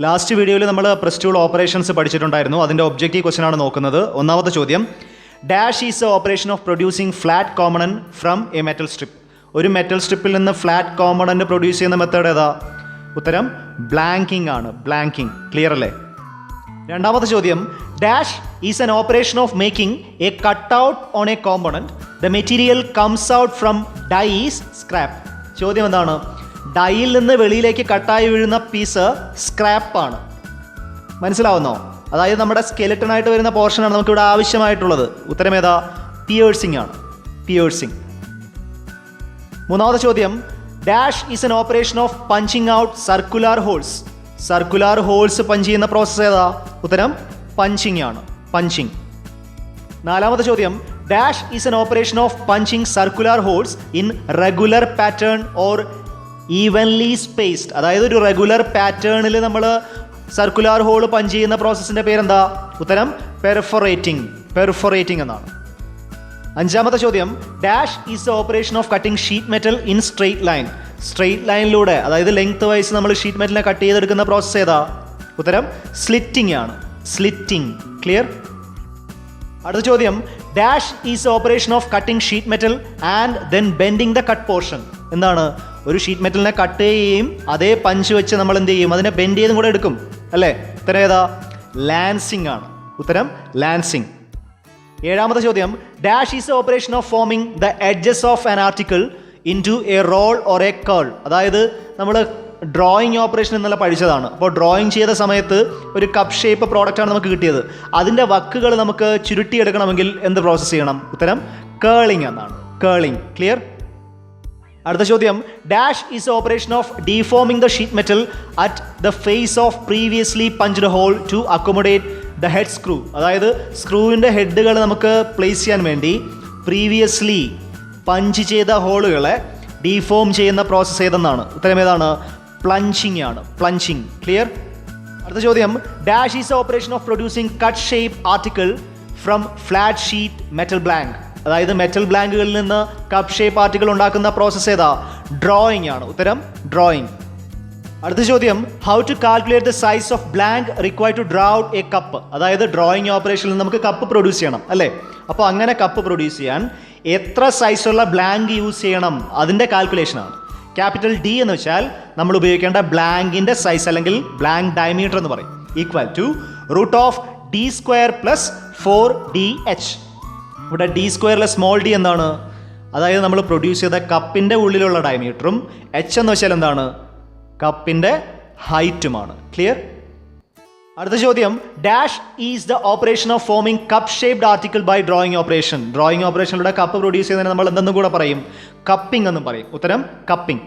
Last വീഡിയോയിൽ നമ്മൾ plus operations പഠിച്ചിട്ടുണ്ടായിരുന്നു. അതിൻ്റെ ഒബ്ജക്റ്റീവ് ക്വസ്റ്റൻ ആണ് നോക്കുന്നത്. ഒന്നാമത്തെ ചോദ്യം, dash is A operation of producing flat component from A metal strip. ഒരു മെറ്റൽ സ്ട്രിപ്പിൽ നിന്ന് ഫ്ലാറ്റ് കോമ്പണൻറ്റ് പ്രൊഡ്യൂസ് ചെയ്യുന്ന മെത്തേഡ് ഏതാ? ഉത്തരം ബ്ലാങ്കിങ് ആണ്. ബ്ലാങ്കിങ്. ക്ലിയർ അല്ലേ? രണ്ടാമത്തെ ചോദ്യം, dash is an operation of making A cut out on A component. The material comes out from dye is scrap. ചോദ്യം എന്താണ്? ഡൈയിൽ നിന്ന് വെളിയിലേക്ക് കട്ടായി വീഴുന്ന പീസ് സ്ക്രാപ്പാണ്. മനസ്സിലാവുന്നോ? അതായത് നമ്മുടെ സ്കെലിട്ടനായിട്ട് വരുന്ന പോർഷനാണ് നമുക്കിവിടെ ആവശ്യമായിട്ടുള്ളത്. ഉത്തരം ഏതാ? പിയേഴ്സിംഗ് ആണ്. പിയേഴ്സിംഗ്. മൂന്നാമത്തെ ചോദ്യം, dash is an operation of punching out circular holes. Circular holes punch ചെയ്യുന്ന പ്രോസസ്സ് ഏതാ? ഉത്തരം പഞ്ചിങ് ആണ്. പഞ്ചിങ്. നാലാമത്തെ ചോദ്യം, dash is an operation of punching circular holes in regular pattern or evenly spaced. അതായത് ഒരു റെഗുലർ പാറ്റേണിൽ നമ്മൾ സർക്കുലാർ ഹോൾ പഞ്ച് ചെയ്യുന്ന പ്രോസസ്സിൻ്റെ പേരെന്താ? ഉത്തരം പെർഫൊറേറ്റിംഗ്. പെർഫൊറേറ്റിംഗ് എന്നാണ്. അഞ്ചാമത്തെ ചോദ്യം, dash is the operation of cutting sheet metal in straight line. Straight ലൈനിലൂടെ, അതായത് ലെങ്ത് വൈസ് നമ്മൾ ഷീറ്റ് മെറ്റലിനെ കട്ട് ചെയ്തെടുക്കുന്ന പ്രോസസ്സ് ഏതാ? ഉത്തരം സ്ലിറ്റിംഗ് ആണ്. സ്ലിറ്റിംഗ്. ക്ലിയർ? അടുത്ത ചോദ്യം, dash is operation of cutting sheet metal and then bending the cut portion. എന്താണ്? ഒരു ഷീറ്റ് മെറ്റലിനെ കട്ട് ചെയ്യുകയും അതേ പഞ്ച് വെച്ച് നമ്മൾ എന്ത് ചെയ്യും? അതിനെ ബെൻഡ് ചെയ്തും കൂടെ എടുക്കും അല്ലേ? ഉത്തരം ഏതാ? ലാൻസിങ് ആണ്. ഉത്തരം ലാൻസിങ്. ഏഴാമത്തെ ചോദ്യം, dash is operation of forming the edges of an article into a roll or a എ കേൾ. അതായത് നമ്മൾ ഡ്രോയിങ് ഓപ്പറേഷൻ എന്നുള്ള പഠിച്ചതാണ്. അപ്പോൾ ഡ്രോയിങ് ചെയ്ത സമയത്ത് ഒരു കപ്പ് ഷേപ്പ് പ്രോഡക്റ്റാണ് നമുക്ക് കിട്ടിയത്. അതിൻ്റെ വക്കുകൾ നമുക്ക് ചുരുട്ടിയെടുക്കണമെങ്കിൽ എന്ത് പ്രോസസ്സ് ചെയ്യണം? ഉത്തരം കേളിംഗ് എന്നാണ്. കേളിംഗ്. ക്ലിയർ? അടുത്ത ചോദ്യം, dash is operation of deforming the sheet metal at the face of previously punched hole to accommodate the head screw. അതായത് സ്ക്രൂവിൻ്റെ ഹെഡുകൾ നമുക്ക് പ്ലേസ് ചെയ്യാൻ വേണ്ടി പ്രീവിയസ്ലി പഞ്ച് ചെയ്ത ഹോളുകളെ ഡീഫോം ചെയ്യുന്ന പ്രോസസ്സ് ഏതെന്നാണ്? ഉത്തരം ഏതാണ്? പ്ലഞ്ചിങ് ആണ്. പ്ലഞ്ചിങ്. ക്ലിയർ? അടുത്ത ചോദ്യം, dash is operation of producing cut shape article from flat sheet metal blank. അതായത് മെറ്റൽ ബ്ലാങ്കുകളിൽ നിന്ന് കപ്പ് ഷേപ്പ് ആർട്ടിക്കിൾ ഉണ്ടാക്കുന്ന പ്രോസസ്സ് ഏതാ? ഡ്രോയിങ് ആണ്. ഉത്തരം ഡ്രോയിങ്. അടുത്ത ചോദ്യം, how to calculate the size of blank required to draw out a cup. അതായത് ഡ്രോയിങ് ഓപ്പറേഷനിൽ നിന്ന് നമുക്ക് കപ്പ് പ്രൊഡ്യൂസ് ചെയ്യണം അല്ലേ? അപ്പോൾ അങ്ങനെ കപ്പ് പ്രൊഡ്യൂസ് ചെയ്യാൻ എത്ര സൈസുള്ള ബ്ലാങ്ക് യൂസ് ചെയ്യണം? അതിൻ്റെ കാൽക്കുലേഷനാണ്. ക്യാപിറ്റൽ ഡി എന്ന് വെച്ചാൽ നമ്മൾ ഉപയോഗിക്കേണ്ട ബ്ലാങ്കിൻ്റെ സൈസ് അല്ലെങ്കിൽ ബ്ലാങ്ക് ഡയമീറ്റർ എന്ന് പറയും. Equal to √d² plus 4dh. ഇവിടെ d² സ്മോൾ ഡി എന്താണ്? അതായത് നമ്മൾ പ്രൊഡ്യൂസ് ചെയ്ത കപ്പിൻ്റെ ഉള്ളിലുള്ള ഡയമീറ്ററും h എന്ന് വെച്ചാൽ എന്താണ്? കപ്പിൻ്റെ ഹൈറ്റുമാണ്. ക്ലിയർ? അടുത്ത ചോദ്യം, dash is the operation of forming cup shaped article by drawing operation. Drawing ഓപ്പറേഷനിലൂടെ കപ്പ് പ്രൊഡ്യൂസ് ചെയ്യുന്നതിന് നമ്മൾ എന്തെന്നും കൂടെ പറയും? കപ്പിംഗ് എന്നും പറയും. ഉത്തരം കപ്പിംഗ്.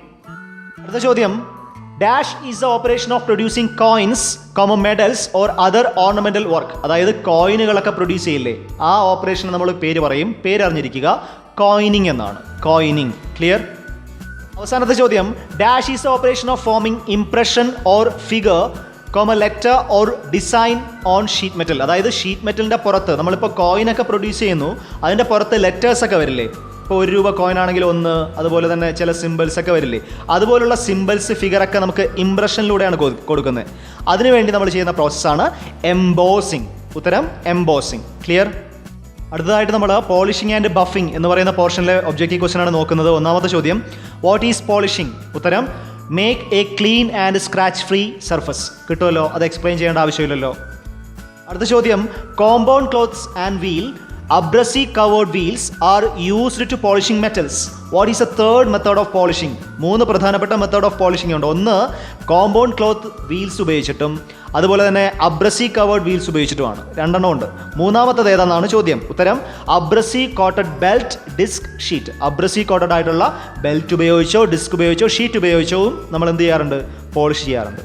അടുത്ത ചോദ്യം, dash is the operation of producing coins, medals or other ornamental work. അതായത് കോയിനുകളൊക്കെ പ്രൊഡ്യൂസ് ചെയ്യില്ലേ? ആ ഓപ്പറേഷന് നമ്മൾ പേര് പറയും. പേരറിഞ്ഞിരിക്കുക. കോയിനിങ് എന്നാണ്. കോയിനിങ്. ക്ലിയർ? അവസാനത്തെ ചോദ്യം, dash is the operation of foaming impression or figure, letter or design on sheet metal. അതായത് ഷീറ്റ് മെറ്റലിൻ്റെ പുറത്ത് നമ്മളിപ്പോൾ കോയിനൊക്കെ പ്രൊഡ്യൂസ് ചെയ്യുന്നു, അതിൻ്റെ പുറത്ത് ലെറ്റേഴ്സ് ഒക്കെ വരില്ലേ? ഇപ്പോൾ 1 രൂപ കോയിൻ ആണെങ്കിൽ 1, അതുപോലെ തന്നെ ചില സിമ്പിൾസ് ഒക്കെ വരില്ലേ? അതുപോലുള്ള സിമ്പിൾസ്, ഫിഗറൊക്കെ നമുക്ക് ഇംപ്രഷനിലൂടെയാണ് കൊടുക്കുന്നത്. അതിനുവേണ്ടി നമ്മൾ ചെയ്യുന്ന പ്രോസസ്സാണ് എംബോസിങ്. ഉത്തരം എംബോസിങ്. ക്ലിയർ? അടുത്തതായിട്ട് നമ്മൾ പോളിഷിംഗ് ആൻഡ് ബഫിംഗ് എന്ന് പറയുന്ന പോർഷനിലെ ഒബ്ജക്റ്റീവ് ക്വസ്റ്റൻ ആണ് നോക്കുന്നത്. ഒന്നാമത്തെ ചോദ്യം, വാട്ട് ഈസ് പോളിഷിംഗ്? ഉത്തരം make a clean and scratch free surface. കിട്ടുമല്ലോ? അത് എക്സ്പ്ലെയിൻ ചെയ്യേണ്ട ആവശ്യമില്ലല്ലോ. അടുത്ത ചോദ്യം, compound cloths and wheel, abrasive covered wheels are used to polishing metals. What is a third method of polishing? 3 പ്രധാനപ്പെട്ട മെത്തേഡ് ഓഫ് പോളിഷിംഗ് ഉണ്ട്. ഒന്ന് കോമ്പൗണ്ട് ക്ലോത്ത് വീൽസ് ഉപയോഗിച്ചിട്ടും അതുപോലെ തന്നെ അബ്രസീവ് കവേർഡ് വീൽസ് ഉപയോഗിച്ചിട്ടുമാണ്. 2 ഉണ്ട്. മൂന്നാമത്തത് ഏതാണെന്നാണ് ചോദ്യം. ഉത്തരം abrasive coated belt disc sheet. Abrasive coated ആയിട്ടുള്ള ബെൽറ്റ് ഉപയോഗിച്ചോ ഡിസ്ക് ഉപയോഗിച്ചോ ഷീറ്റ് ഉപയോഗിച്ചോ നമ്മൾ എന്ത് ചെയ്യാറുണ്ട്? പോളിഷ് ചെയ്യാറുണ്ട്.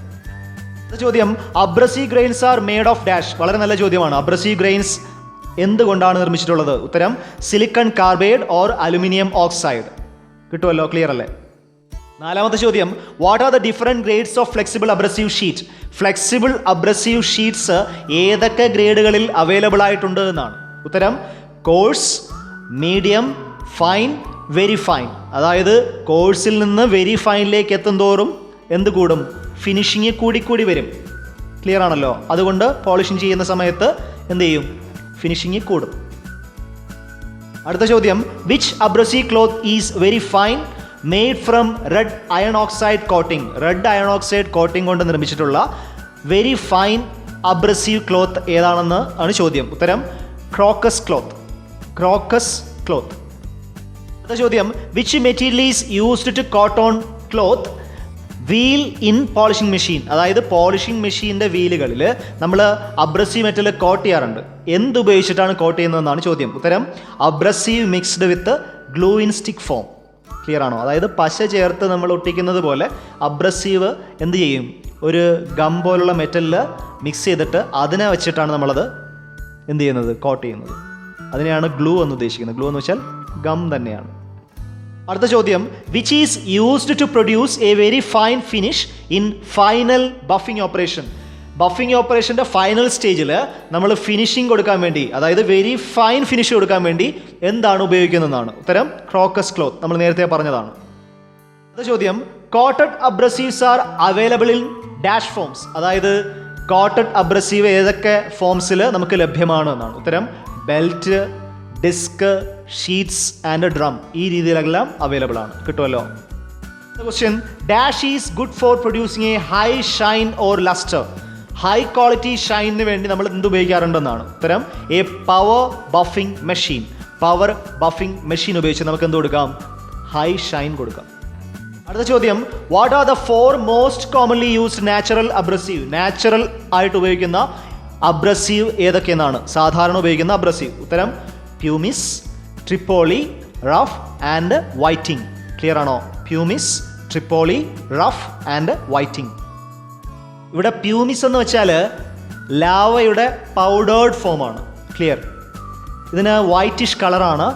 ചോദ്യം, abrasive grains are made of dash. വളരെ നല്ല ചോദ്യമാണ്. അബ്രസീവ് ഗ്രെയിൻസ് എന്തുകൊണ്ടാണ് നിർമ്മിച്ചിട്ടുള്ളത്? ഉത്തരം silicon carbide or aluminium oxide. കിട്ടുമല്ലോ? ക്ലിയർ അല്ലേ? നാലാമത്തെ ചോദ്യം, what are the different grades of flexible abrasive sheet? Flexible abrasive sheets ഏതൊക്കെ ഗ്രേഡുകളിൽ അവൈലബിൾ ആയിട്ടുണ്ട് എന്നാണ്. ഉത്തരം coarse, medium, fine, very fine. അതായത് കോഴ്സിൽ നിന്ന് വെരി ഫൈനിലേക്ക് എത്തും തോറും എന്ത് കൂടും? ഫിനിഷിങ് കൂടിക്കൂടി വരും. ക്ലിയർ ആണല്ലോ. അതുകൊണ്ട് പോളിഷിങ് ചെയ്യുന്ന സമയത്ത് എന്ത് ചെയ്യും? ഫിനിഷിങ് കൂടും. അടുത്ത ചോദ്യം, which abrasive cloth is very fine made from red iron oxide coating? Red iron oxide coating കൊണ്ട് നിർമ്മിച്ചിട്ടുള്ള വെരി ഫൈൻ അബ്രസീവ് ക്ലോത്ത് ഏതാണെന്ന് ആണ് ചോദ്യം. ഉത്തരം ക്രോക്കസ് ക്ലോത്ത്. Crocus cloth. അടുത്ത ചോദ്യം, which material is used to coat on cloth wheel in polishing machine? അതായത് polishing മെഷീൻ്റെ വീലുകളിൽ നമ്മൾ അബ്രസീവ് മെറ്റൽ കോട്ട് ചെയ്യാറുണ്ട്. എന്തുപയോഗിച്ചിട്ടാണ് കോട്ട് ചെയ്യുന്നതെന്നാണ് ചോദ്യം. ഉത്തരം abrasive mixed with glue in stick form. Clear ആണോ? അതായത് പശ ചേർത്ത് നമ്മൾ ഒട്ടിക്കുന്നത് പോലെ അബ്രസീവ് എന്ത് ചെയ്യും? ഒരു ഗം പോലുള്ള മെറ്റലിൽ മിക്സ് ചെയ്തിട്ട് അതിനെ വെച്ചിട്ടാണ് നമ്മളത് എന്ത് ചെയ്യുന്നത്? കോട്ട് ചെയ്യുന്നത്. അതിനെയാണ് ഗ്ലൂ എന്ന് ഉദ്ദേശിക്കുന്നത്. ഗ്ലൂ എന്ന് വെച്ചാൽ ഗം തന്നെയാണ്. അടുത്ത ചോദ്യം, which is used to produce a very fine finish in final buffing operation? Buffing ഓപ്പറേഷൻ്റെ ഫൈനൽ സ്റ്റേജിൽ നമ്മൾ ഫിനിഷിംഗ് കൊടുക്കാൻ വേണ്ടി, അതായത് വെരി ഫൈൻ ഫിനിഷ് കൊടുക്കാൻ വേണ്ടി എന്താണ് ഉപയോഗിക്കുന്നതെന്നാണ്. ഉത്തരം ക്രോക്കസ് ക്ലോത്ത്. നമ്മൾ നേരത്തെ പറഞ്ഞതാണ്. അടുത്ത ചോദ്യം, coated abrasives are available in dash forms? അതായത് കോട്ടഡ് അബ്രസീവ് ഏതൊക്കെ ഫോംസിൽ നമുക്ക് ലഭ്യമാണ് എന്നാണ്. ഉത്തരം belt, disc, sheets and drum. ഈ രീതിയിലെല്ലാം അവൈലബിൾ ആണ്. കിട്ടുമല്ലോ. Question, dash is good for producing a high shine or lustre? High quality ഷൈനിന് വേണ്ടി നമ്മൾ എന്ത് ഉപയോഗിക്കാറുണ്ടെന്നാണ്. ഉത്തരം a power buffing machine. Power buffing machine ഉപയോഗിച്ച് നമുക്ക് എന്ത് കൊടുക്കാം? ഹൈ ഷൈൻ കൊടുക്കാം. അടുത്ത ചോദ്യം, what are the 4 most commonly used natural abrasive? Natural ആയിട്ട് ഉപയോഗിക്കുന്ന അബ്രസീവ് ഏതൊക്കെയെന്നാണ്? സാധാരണ ഉപയോഗിക്കുന്ന അബ്രസീവ്. ഉത്തരം pumice, Tripoli, rough and whiting. Clear ആണോ? Pumice, Tripoli, rough and whiting. ഇവിടെ പ്യൂമിസ് എന്ന് വെച്ചാൽ ലാവയുടെ പൗഡേർഡ് ഫോമാണ്. ക്ലിയർ. ഇതിന് വൈറ്റിഷ് കളറാണ്.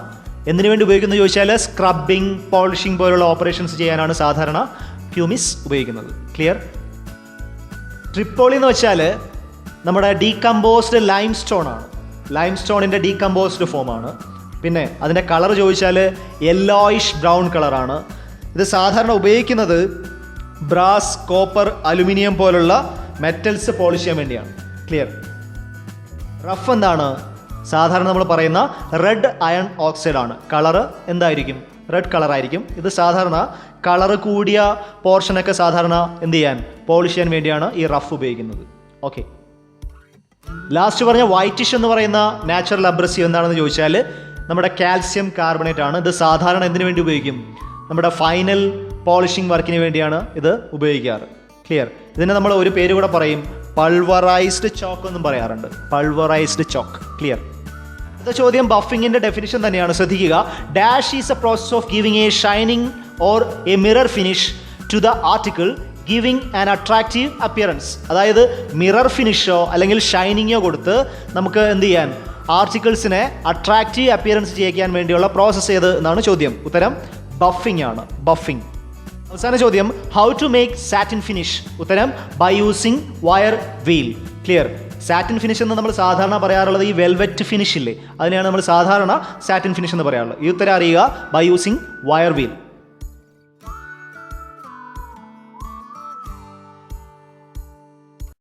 എന്തിനു വേണ്ടി ഉപയോഗിക്കുന്നത് ചോദിച്ചാൽ സ്ക്രബിങ്, പോളിഷിംഗ് പോലുള്ള ഓപ്പറേഷൻസ് ചെയ്യാനാണ് സാധാരണ പ്യൂമിസ് ഉപയോഗിക്കുന്നത്. ക്ലിയർ. ട്രിപ്പോളി എന്ന് വെച്ചാൽ നമ്മുടെ ഡീകമ്പോസ്ഡ് ലൈം സ്റ്റോൺ ആണ്. ലൈം സ്റ്റോണിൻ്റെ ഡീകമ്പോസ്ഡ് ഫോമാണ്. പിന്നെ അതിൻ്റെ കളർ ചോദിച്ചാൽ യെല്ലോയിഷ് ബ്രൗൺ കളറാണ്. ഇത് സാധാരണ ഉപയോഗിക്കുന്നത് ബ്രാസ്, കോപ്പർ, അലുമിനിയം പോലുള്ള മെറ്റൽസ് പോളിഷ് ചെയ്യാൻ വേണ്ടിയാണ്. ക്ലിയർ. റഫ് എന്താണ്? സാധാരണ നമ്മൾ പറയുന്ന റെഡ് അയൺ ഓക്സൈഡ് ആണ്. കളറ് എന്തായിരിക്കും? റെഡ് കളറായിരിക്കും. ഇത് സാധാരണ കളറ് കൂടിയ പോർഷനൊക്കെ സാധാരണ എന്ത് ചെയ്യാൻ? പോളിഷ് ചെയ്യാൻ വേണ്ടിയാണ് ഈ റഫ് ഉപയോഗിക്കുന്നത്. ഓക്കെ. ലാസ്റ്റ് പറഞ്ഞ വൈറ്റിഷ് എന്ന് പറയുന്ന നാച്ചുറൽ അബ്രസീവ് എന്താണെന്ന് ചോദിച്ചാൽ നമ്മുടെ കാൽസ്യം കാർബണേറ്റ് ആണ്. ഇത് സാധാരണ എന്തിനു വേണ്ടി ഉപയോഗിക്കും? നമ്മുടെ ഫൈനൽ പോളിഷിംഗ് വർക്കിന് വേണ്ടിയാണ് ഇത് ഉപയോഗിക്കാറ്. ക്ലിയർ. ഇതിന് നമ്മൾ ഒരു പേര് കൂടെ പറയും, പൾവറൈസ്ഡ് ചോക്ക് എന്നും പറയാറുണ്ട്. Pulverised chalk. ക്ലിയർ. അടുത്ത ചോദ്യം ബഫിങ്ങിൻ്റെ ഡെഫിനിഷൻ തന്നെയാണ്. ശ്രദ്ധിക്കുക. Dash is a process of giving a shining or a mirror finish to the article giving an attractive appearance. അതായത് മിറർ ഫിനിഷോ അല്ലെങ്കിൽ ഷൈനിങ്ങോ കൊടുത്ത് നമുക്ക് എന്ത് ചെയ്യാൻ? ആർട്ടിക്കിൾസിനെ അട്രാക്റ്റീവ് അപ്പിയറൻസ് ചെയ്യിക്കാൻ വേണ്ടിയുള്ള പ്രോസസ്സ് ഏത് എന്നാണ് ചോദ്യം. ഉത്തരം ബഫിംഗ് ആണ്. ബഫിംഗ്. അവസാന ചോദ്യം, how to make satin finish? ഉത്തരം by using wire wheel. Clear. Satin finish എന്ന് നമ്മൾ സാധാരണ പറയാറുള്ളത് ഈ വെൽവെറ്റ് ഫിനിഷ് ഇല്ലേ, അതിനെയാണ് നമ്മൾ സാധാരണ സാറ്റിൻ ഫിനിഷ് എന്ന് പറയാറുള്ളത്. ഈ ഉത്തരം അറിയുക ബൈ യൂസിങ് വയർ വീൽ.